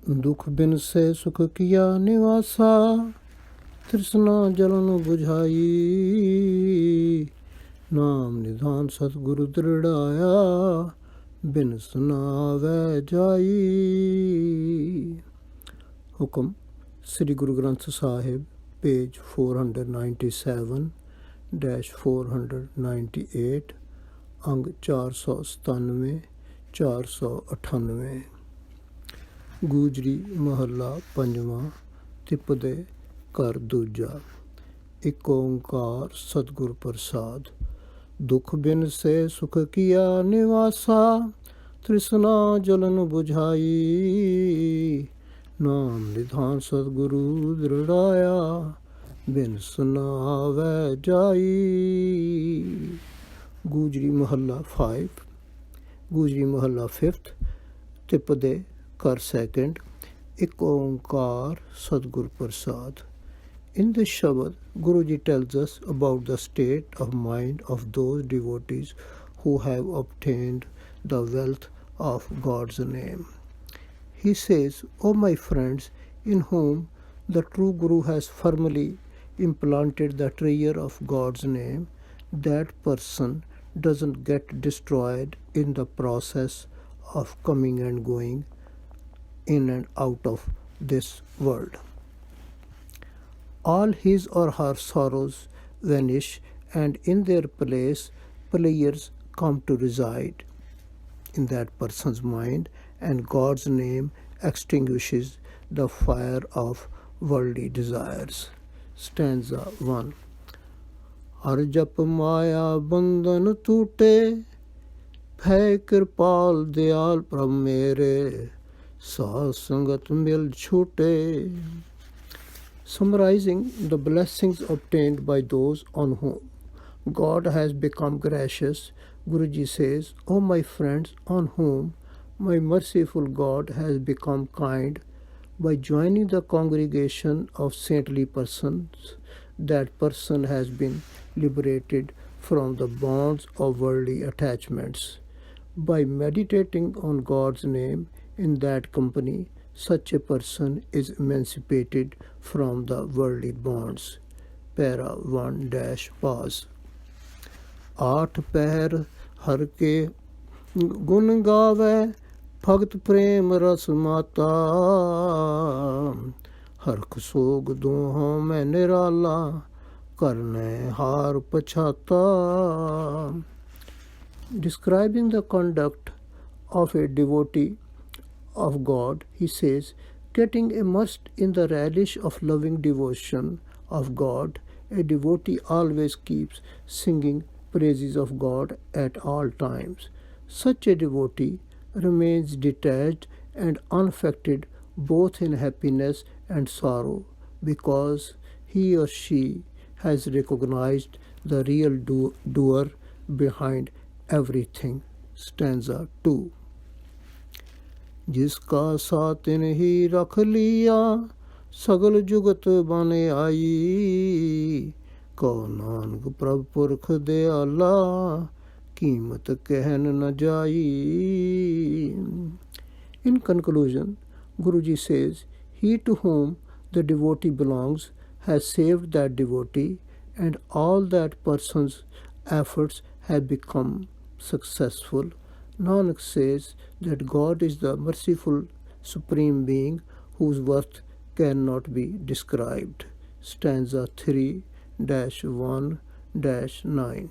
दुख बिनसै सुख किया निवासा, तृष्णा जलन बुझाई। नाम निधान सतगुरु दृढ़ाया, बिन सुनावै जाई। हुक्म श्री गुरु ग्रंथ साहिब, पेज 497-498, अंग 497 498। ਗੂਜਰੀ ਮਹੱਲਾ ਪੰਜਵਾਂ, ਤਿਪਦੇ ਘਰ ਦੂਜਾ। ਇੱਕ ਓਂਕਾਰ ਸਤਿਗੁਰ ਪ੍ਰਸਾਦ। ਦੁਖ ਬਿਨਸੈ ਸੁਖ ਕੀਆ ਨਿਵਾਸਾ, ਤ੍ਰਿਸ਼ਨਾ ਜਲਨ ਬੁਝਾਈ। ਨਾਮ ਨਿਧਾਨ ਸਤਿਗੁਰੂ ਦ੍ਰਿੜਾਇਆ, ਬਿਨ ਸੁਨਾਵੈ ਜਾਈ। ਗੂਜਰੀ ਮਹੱਲਾ 5, ਗੂਜਰੀ ਮਹੱਲਾ 5th, ਤਿਪਦੇ ਘਰ second, ਇੱਕ ਓਂਕਾਰ ਸਤਿਗੁਰ ਪ੍ਰਸਾਦ। In this Shabad, Guruji tells us about the state of mind of those devotees who have obtained the wealth of God's name. He says, O my friends, in whom the true Guru has firmly implanted the treasure of God's name, that person doesn't get destroyed in the process of coming and going in and out of this world. All his or her sorrows vanish, and in their place pleasures come to reside in that person's mind, and God's name extinguishes the fire of worldly desires. Stanza 1. हर जप माया बंधन टूटे, भय कृपाल दयाल प्रभ मेरे, साध संगत मिल छूटे. Summarizing the blessings obtained by those on whom God has become gracious, Guruji says, O my friends, on whom my merciful God has become kind, by joining the congregation of saintly persons, that person has been liberated from the bonds of worldly attachments. By meditating on God's name in that company, such a person is emancipated from the worldly bonds. Para 1-pause. आठ पहर हर के गुण गावे, भगत प्रेम रस माता। हरख सोग दोहों में निराला, करने हार पछाता. Describing the conduct of a devotee of God, he says, getting immersed in the relish of loving devotion of God, a devotee always keeps singing praises of God at all times. Such a devotee remains detached and unaffected both in happiness and sorrow, because he or she has recognized the real doer behind everything. Stanza 2. जिसका सातिन ही रख लिया, सगल जुगत बन आई। को नानक प्रभ पुरख दयाला, कीमत कहन न जाई. In conclusion, Guruji says, he to whom the devotee belongs has saved that devotee, and all that person's efforts have become successful. Nanak says that God is the merciful Supreme Being whose worth cannot be described. Stanza 3-1-9.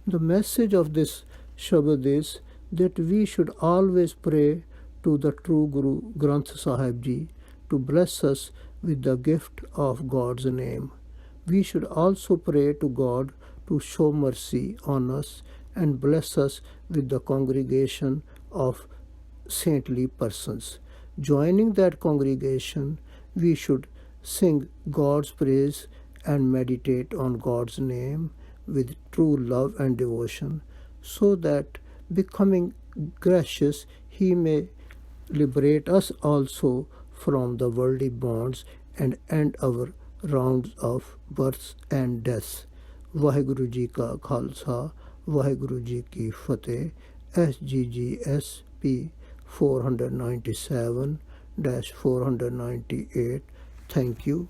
The message of this Shabad is that we should always pray to the true Guru Granth Sahib Ji to bless us with the gift of God's name. We should also pray to God to show mercy on us and bless us with the congregation of saintly persons. Joining that congregation, we should sing God's praise and meditate on God's name with true love and devotion, so that, becoming gracious, He may liberate us also from the worldly bonds and end our rounds of births and deaths. Vaheguru Ji Ka Khalsa, Vaheguru Ji Ki Fateh. SGGS P 497 498. Thank you.